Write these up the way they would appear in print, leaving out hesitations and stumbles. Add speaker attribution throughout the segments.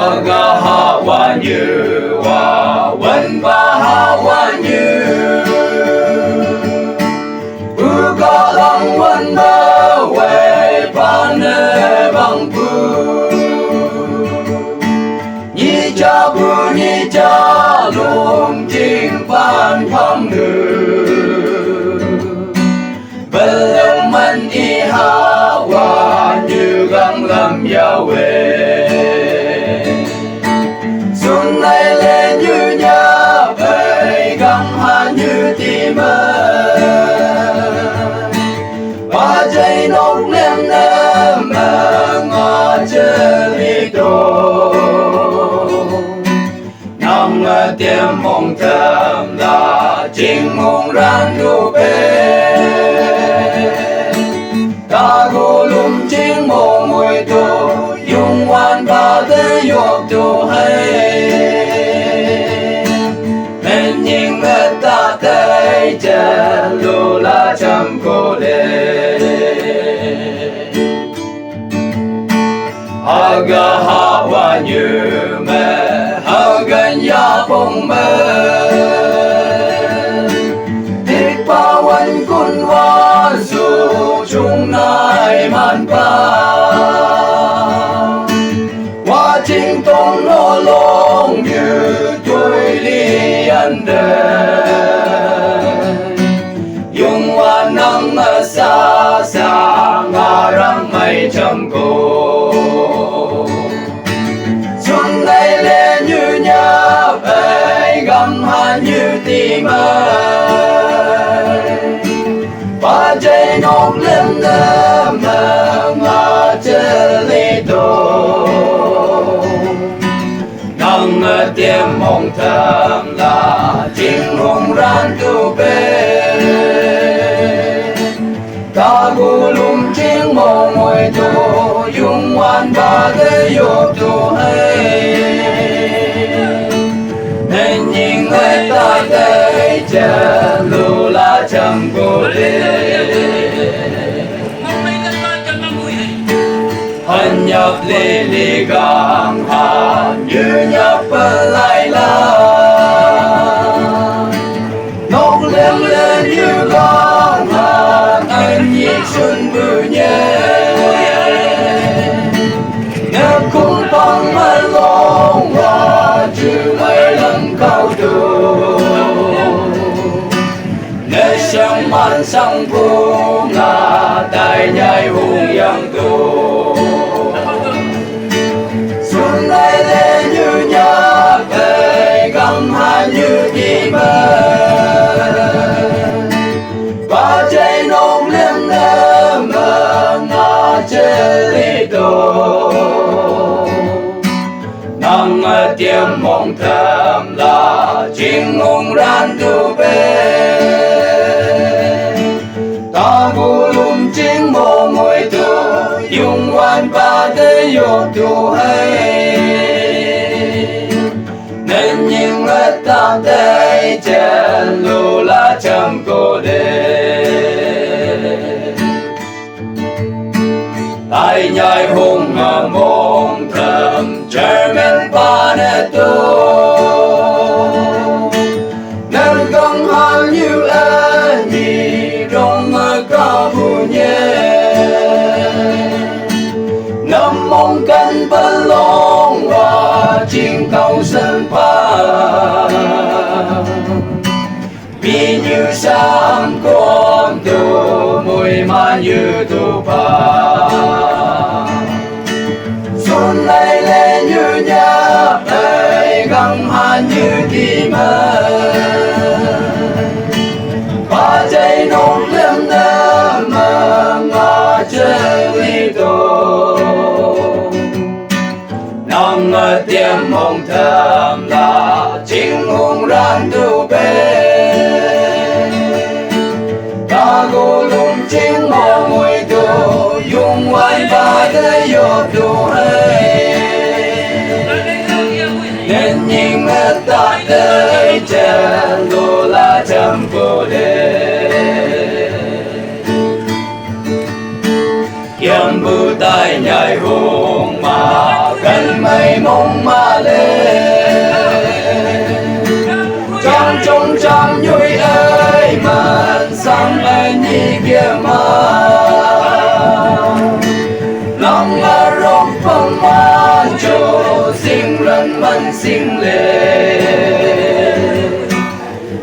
Speaker 1: aga hawa như wa wen ba hawa như uga lang wen ba we ba ne bang pu nhi cha lung jing pan phang nữ belum man i hawa như găng lam Yahweh xuân này lên như nhà về găng hà như tim ba dây nốt lên em ngõ chơi đi đồ nằm tiêm mong thầm là chính mong ran đu bê ta go lum chính mong mùi đồ dùng hoàn ba để dục đồ hay men nhìn người ta thấy chân lù la chăm cô đê aga hawa như mẹ hagan ya bông mẹ thích bao anh kun hoa dù chung nai man ba hoa chính tông nó long như tuổi li anh đời dùng hoa nắng xa xa ngà răng mây chăm cô xuân này lên như nhà về găm hà như tim ba dây nốt lên em ngã chơi lý đồ nắng tiêm mong thầm là chính mong ran tu bê ta gu lum chính mong môi đồ dùng hoàn ba để dục đồ hay nên nhìn người ta thấy chân lù la chăm cô đê hân nhập lì lì gang hà như nhập lại la nóc lên lên như gang hà anh nhị xuân bự nhé nếu cũng bằng mà long hoa chứ mấy lần cao đủ nếu sang man sang vu ngà đại nhai hùng yang tu xuân này lên như nhà về găm hà như tim ba dây nốt lên em ngã chơi lý đồ nắng tiêm mong thầm là chính mong ran tu bê ta gu lum chính mong mùi tu dùng hoàn ba để dục tu hay nên nhìn người ta thấy chân lù la chăm cô đê ai nhai hùng mong thầm chờ men ba nè tu nên găng hà như anh nhị trong ca bu nhé nằm mong cánh bên long hoa chim cầu sân pa vì như sáng con tu mùi mà như tu pa xuân này lên như nhà về găng hà như tim ba dây nốt lên em ngã chơi lý đồ nắng tiêm mong thầm là chính hùng ran tu bê ta gu lum chính mong mùi tu dùng hoài ba để dục tu hay nên nhìn người ta thấy chân lù la chăm cô đê yam bu tai nhai hùng mà nhân mây mông mà lên trong vui ơi mình sáng ơi nhị kia mà lòng là rong phong ma cho sinh lần mình sinh lên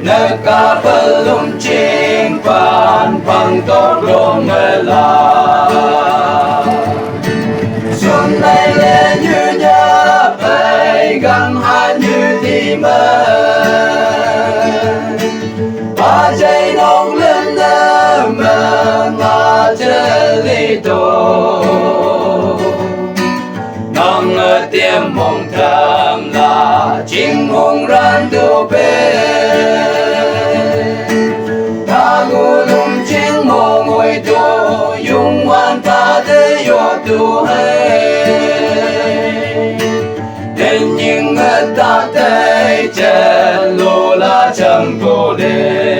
Speaker 1: nơi cả phần lung chinh phản phẳng tốt lông người là xuân này lên như nhớ về gần hai như thì mơ ba giây nông lên nơ mơ ngã chơi đi tổ nong ở tiêm mong thầm là chính mong ran tu bê ta ngu lung chính mong ngồi tu dùng hoàn ta để yo tu hay đến những người ta thấy chân lô là chẳng vô đề